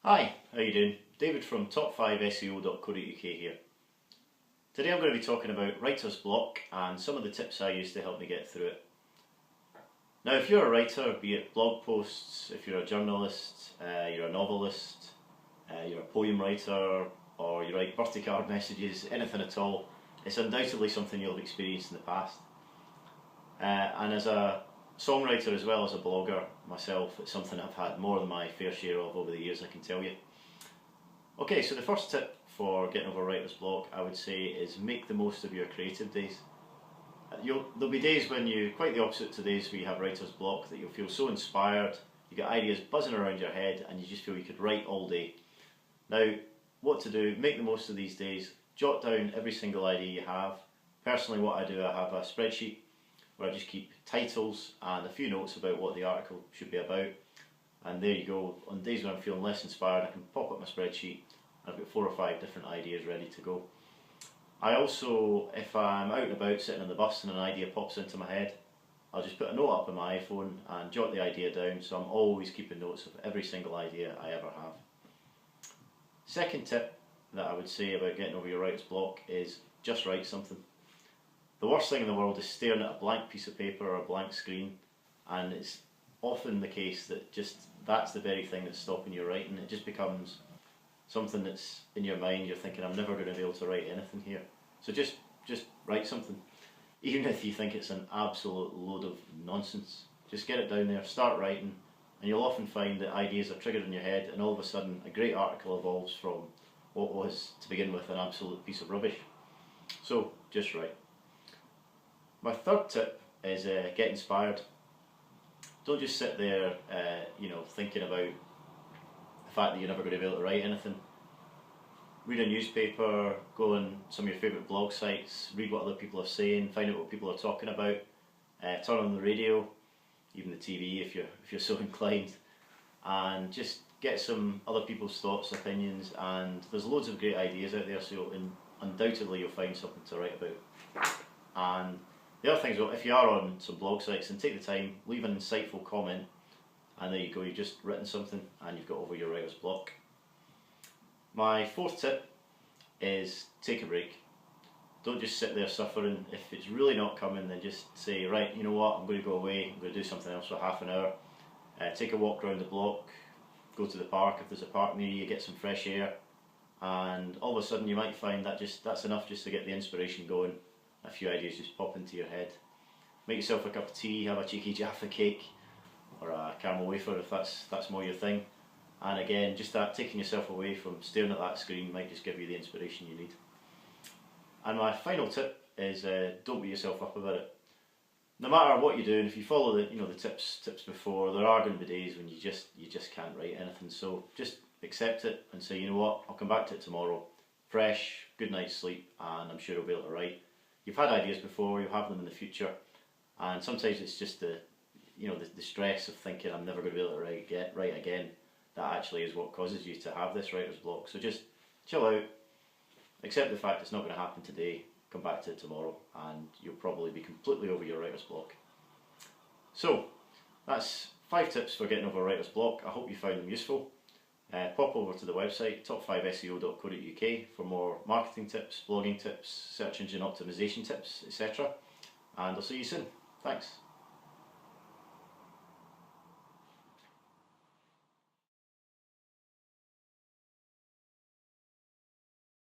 Hi, how you doing? David from top5seo.co.uk here. Today I'm going to be talking about writer's block and some of the tips I use to help me get through it. Now if you're a writer, be it blog posts, if you're a journalist, you're a novelist, you're a poem writer, or you write birthday card messages, anything at all, it's undoubtedly something you'll have experienced in the past. And as a songwriter as well as a blogger myself, it's something I've had more than my fair share of over the years, I can tell you. Okay, so the first tip for getting over writer's block, I would say, is make the most of your creative days. There'll be days when quite the opposite to days where you have writer's block, that you'll feel so inspired, you get ideas buzzing around your head and you just feel you could write all day. Now, what to do, make the most of these days, jot down every single idea you have. Personally what I do, I have a spreadsheet where I just keep titles and a few notes about what the article should be about, and there you go. On days when I'm feeling less inspired, I can pop up my spreadsheet and I've got 4 or 5 different ideas ready to go. I also, if I'm out and about sitting on the bus and an idea pops into my head, I'll just put a note up on my iPhone and jot the idea down, so I'm always keeping notes of every single idea I ever have. Second tip that I would say about getting over your writer's block is just write something. The worst thing in the world is staring at a blank piece of paper or a blank screen, and it's often the case that that's the very thing that's stopping your writing. It just becomes something that's in your mind, you're thinking, I'm never going to be able to write anything here. So just write something. Even if you think it's an absolute load of nonsense, just get it down there, start writing, and you'll often find that ideas are triggered in your head and all of a sudden a great article evolves from what was, to begin with, an absolute piece of rubbish. So just write. My third tip is get inspired. Don't just sit there thinking about the fact that you're never going to be able to write anything. Read a newspaper, go on some of your favourite blog sites, read what other people are saying, find out what people are talking about, turn on the radio, even the TV if you're so inclined, and just get some other people's thoughts, opinions, and there's loads of great ideas out there, so undoubtedly you'll find something to write about. And the other thing is, if you are on some blog sites, then take the time, leave an insightful comment, and there you go, you've just written something and you've got over your writer's block. My fourth tip is take a break. Don't just sit there suffering. If it's really not coming, then just say, right, you know what, I'm going to go away, I'm going to do something else for half an hour. Take a walk around the block, go to the park if there's a park near you, get some fresh air, and all of a sudden you might find that that's enough just to get the inspiration going. A few ideas just pop into your head. Make yourself a cup of tea, have a cheeky Jaffa cake or a caramel wafer if that's more your thing. And again, just that taking yourself away from staring at that screen might just give you the inspiration you need. And my final tip is don't beat yourself up about it. No matter what you're doing, if you follow the tips before, there are going to be days when you just can't write anything. So just accept it and say, you know what, I'll come back to it tomorrow, fresh, good night's sleep, and I'm sure I'll be able to write. You've had ideas before, you'll have them in the future, and sometimes it's just the stress of thinking I'm never going to be able to write again that actually is what causes you to have this writer's block. So just chill out, accept the fact it's not going to happen today, come back to it tomorrow, and you'll probably be completely over your writer's block. So that's 5 tips for getting over writer's block. I hope you found them useful. Pop over to the website top5seo.co.uk for more marketing tips, blogging tips, search engine optimization tips, etc. And I'll see you soon. Thanks.